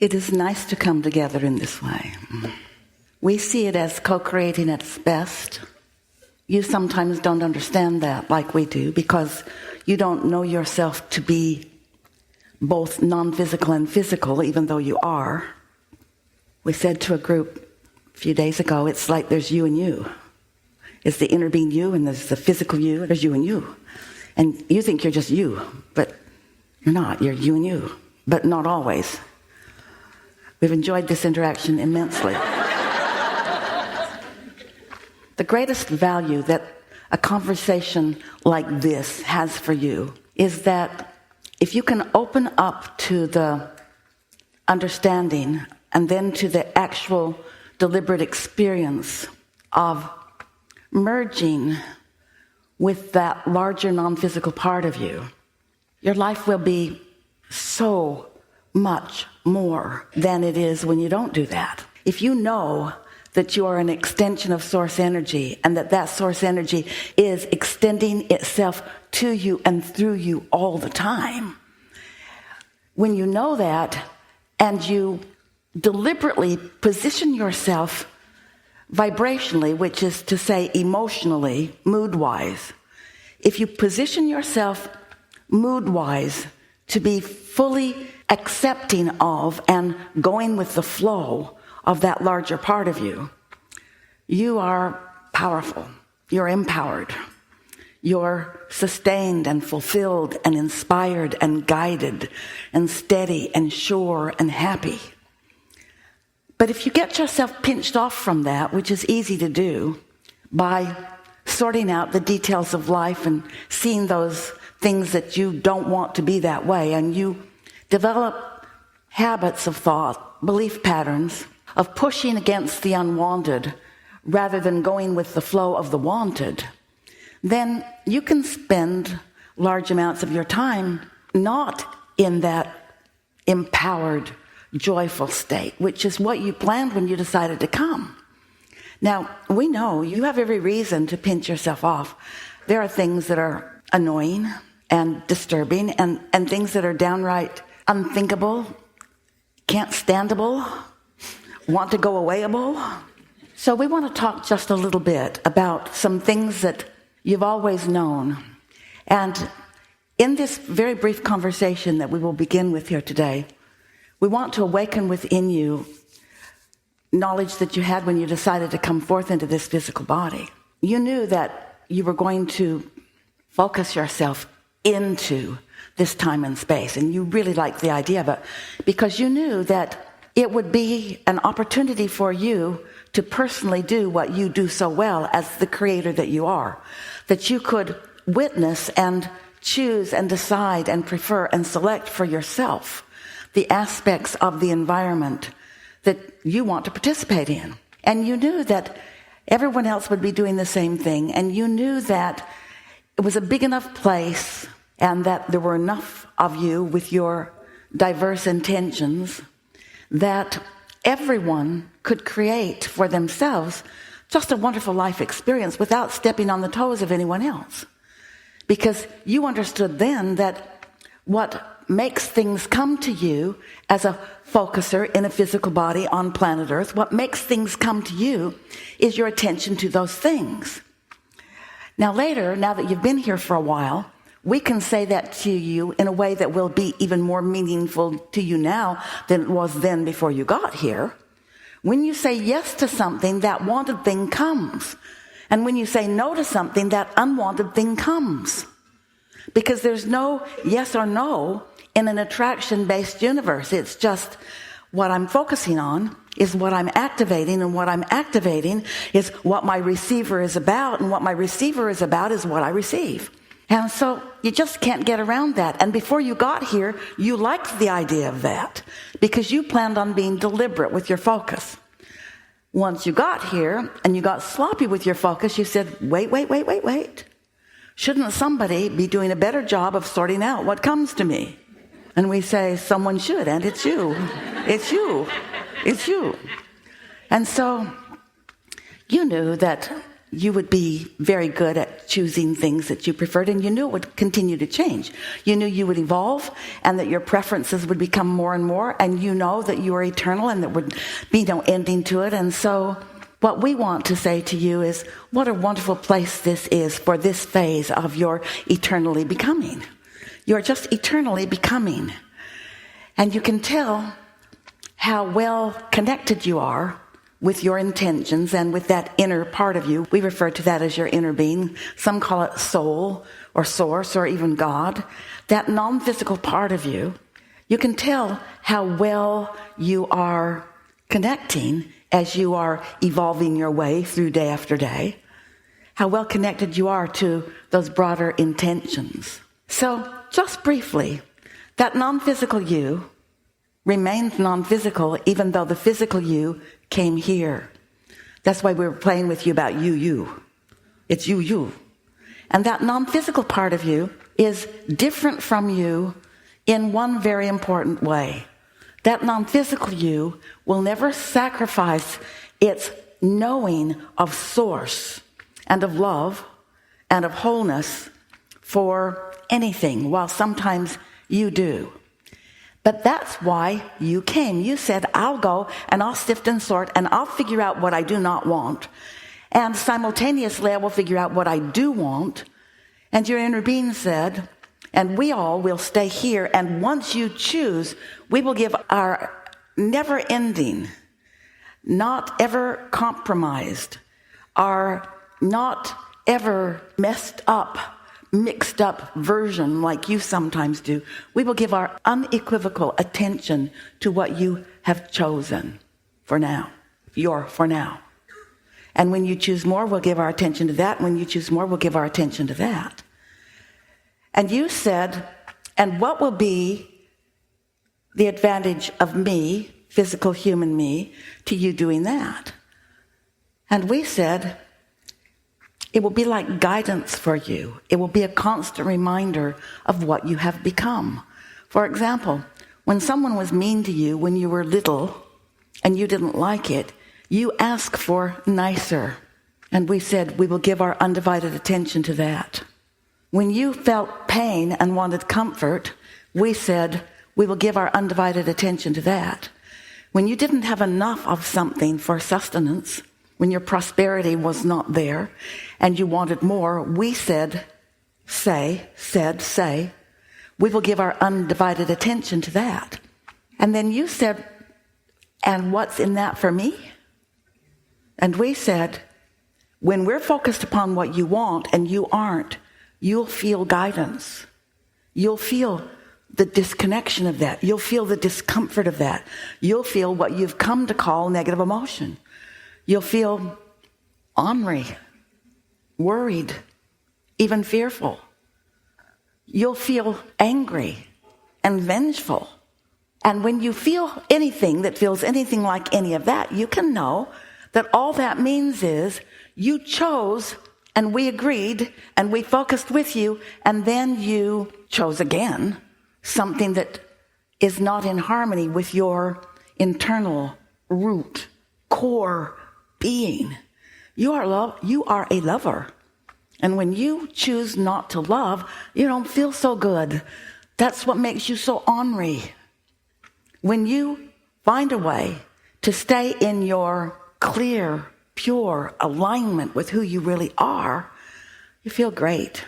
It is nice to come together in this way. We see it as co-creating at its best. You sometimes don't understand that like we do because you don't know yourself to be both non-physical and physical, even though you are. We said to a group a few days ago, it's like there's you and you. It's the inner being you, and there's the physical you, there's you and you. And you think you're just you, but you're not. You're you and you, but not always. We've enjoyed this interaction immensely. The greatest value that a conversation like this has for you is that if you can open up to the understanding and then to the actual deliberate experience of merging with that larger non-physical part of you, your life will be so much more than it is when you don't do that. If you know that you are an extension of source energy and that source energy is extending itself to you and through you all the time, when you know that and you deliberately position yourself vibrationally, which is to say emotionally, mood-wise, if you position yourself mood-wise to be fully accepting of and going with the flow of that larger part of you, you are powerful, you're empowered, you're sustained and fulfilled and inspired and guided and steady and sure and happy. But if you get yourself pinched off from that, which is easy to do by sorting out the details of life and seeing those things that you don't want to be that way, and you develop habits of thought, belief patterns, of pushing against the unwanted rather than going with the flow of the wanted, then you can spend large amounts of your time not in that empowered, joyful state, which is what you planned when you decided to come. Now, we know you have every reason to pinch yourself off. There are things that are annoying and disturbing and things that are downright unthinkable, can't standable, want to go awayable. So we want to talk just a little bit about some things that you've always known. And in this very brief conversation that we will begin with here today, we want to awaken within you knowledge that you had when you decided to come forth into this physical body. You knew that you were going to focus yourself into this time and space, and you really liked the idea of it because you knew that it would be an opportunity for you to personally do what you do so well as the creator that you are, that you could witness and choose and decide and prefer and select for yourself the aspects of the environment that you want to participate in. And you knew that everyone else would be doing the same thing, and you knew that it was a big enough place and that there were enough of you with your diverse intentions that everyone could create for themselves just a wonderful life experience without stepping on the toes of anyone else. Because you understood then that what makes things come to you as a focuser in a physical body on planet Earth, what makes things come to you is your attention to those things. Now later, now that you've been here for a while, we can say that to you in a way that will be even more meaningful to you now than it was then before you got here. When you say yes to something, that wanted thing comes. And when you say no to something, that unwanted thing comes. Because there's no yes or no in an attraction-based universe. It's just what I'm focusing on is what I'm activating, and what I'm activating is what my receiver is about, and what my receiver is about is what I receive. And so you just can't get around that. And before you got here, you liked the idea of that because you planned on being deliberate with your focus. Once you got here and you got sloppy with your focus, you said, wait. Shouldn't somebody be doing a better job of sorting out what comes to me? And we say, someone should, and it's you. It's you. It's you. And so you knew that you would be very good at choosing things that you preferred, and you knew it would continue to change. You knew you would evolve and that your preferences would become more and more, and you know that you are eternal and there would be no ending to it. And so what we want to say to you is, what a wonderful place this is for this phase of your eternally becoming. You're just eternally becoming. And you can tell how well connected you are with your intentions and with that inner part of you. We refer to that as your inner being. Some call it soul or source or even God. That non-physical part of you, you can tell how well you are connecting as you are evolving your way through day after day. How well connected you are to those broader intentions. So just briefly, that non-physical you remains non-physical even though the physical you came here. That's why we were playing with you about you. It's you. And that non-physical part of you is different from you in one very important way. That non-physical you will never sacrifice its knowing of source and of love and of wholeness for anything, while sometimes you do. But that's why you came. You said, I'll go and I'll sift and sort and I'll figure out what I do not want. And simultaneously, I will figure out what I do want. And your inner being said, and we all will stay here. And once you choose, we will give our never ending, not ever compromised, our not ever messed up, mixed up version like you sometimes do. We will give our unequivocal attention to what you have chosen for now, for now. And when you choose more, we'll give our attention to that. When you choose more, we'll give our attention to that. And you said, and what will be the advantage of me, physical human me, to you doing that? And we said, it will be like guidance for you. It will be a constant reminder of what you have become. For example, when someone was mean to you when you were little and you didn't like it, you asked for nicer. And we said, we will give our undivided attention to that. When you felt pain and wanted comfort, we said, we will give our undivided attention to that. When you didn't have enough of something for sustenance, when your prosperity was not there and you wanted more, we said, say, we will give our undivided attention to that. And then you said, and what's in that for me? And we said, when we're focused upon what you want and you aren't, you'll feel guidance. You'll feel the disconnection of that. You'll feel the discomfort of that. You'll feel what you've come to call negative emotion. You'll feel ornery, worried, even fearful. You'll feel angry and vengeful. And when you feel anything that feels anything like any of that, you can know that all that means is you chose and we agreed and we focused with you, and then you chose again something that is not in harmony with your internal root, core being. You are a lover. And when you choose not to love, you don't feel so good. That's what makes you so ornery. When you find a way to stay in your clear, pure alignment with who you really are, you feel great.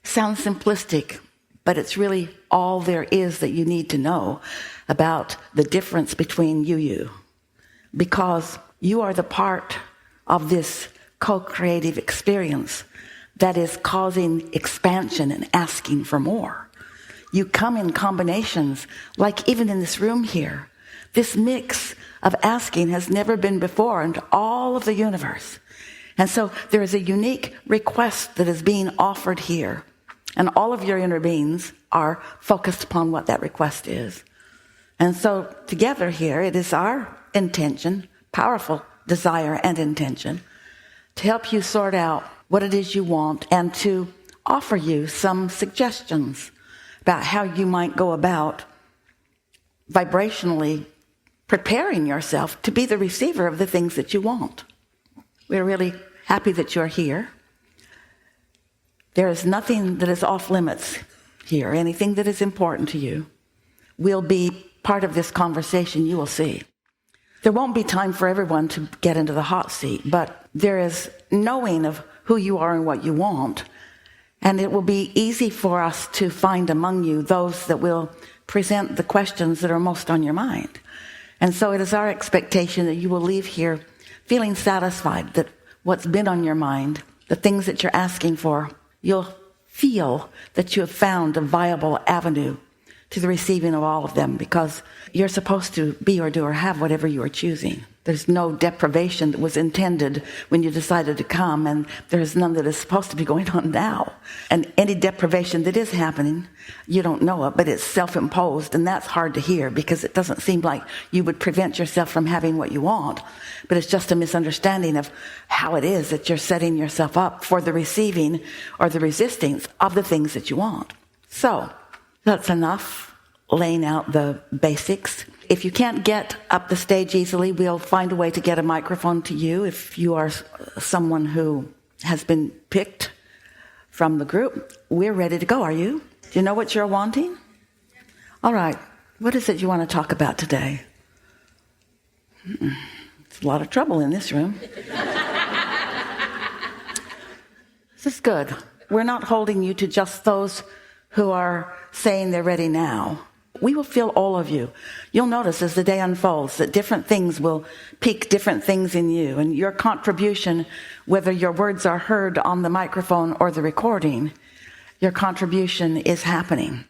Sounds simplistic, but it's really all there is that you need to know about the difference between you. Because you are the part of this co-creative experience that is causing expansion and asking for more. You come in combinations, like even in this room here. This mix of asking has never been before in all of the universe. And so there is a unique request that is being offered here. And all of your inner beings are focused upon what that request is. And so together here, it is our intention, powerful desire and intention, to help you sort out what it is you want and to offer you some suggestions about how you might go about vibrationally preparing yourself to be the receiver of the things that you want. We're really happy that you're here. There is nothing that is off limits here. Anything that is important to you will be part of this conversation, you will see. There won't be time for everyone to get into the hot seat, but there is knowing of who you are and what you want. And it will be easy for us to find among you those that will present the questions that are most on your mind. And so it is our expectation that you will leave here feeling satisfied that what's been on your mind, the things that you're asking for, you'll feel that you have found a viable avenue to the receiving of all of them, because you're supposed to be or do or have whatever you are choosing. There's no deprivation that was intended when you decided to come, and there's none that is supposed to be going on now. And any deprivation that is happening, you don't know it, but it's self-imposed, and that's hard to hear because it doesn't seem like you would prevent yourself from having what you want, but it's just a misunderstanding of how it is that you're setting yourself up for the receiving or the resisting of the things that you want. So, that's enough laying out the basics. If you can't get up the stage easily, we'll find a way to get a microphone to you if you are someone who has been picked from the group. We're ready to go. Are you? Do you know what you're wanting? All right. What is it you want to talk about today? It's a lot of trouble in this room. This is good. We're not holding you to just those who are saying they're ready now. We will feel all of you. You'll notice as the day unfolds that different things will pique different things in you, and your contribution, whether your words are heard on the microphone or the recording, your contribution is happening.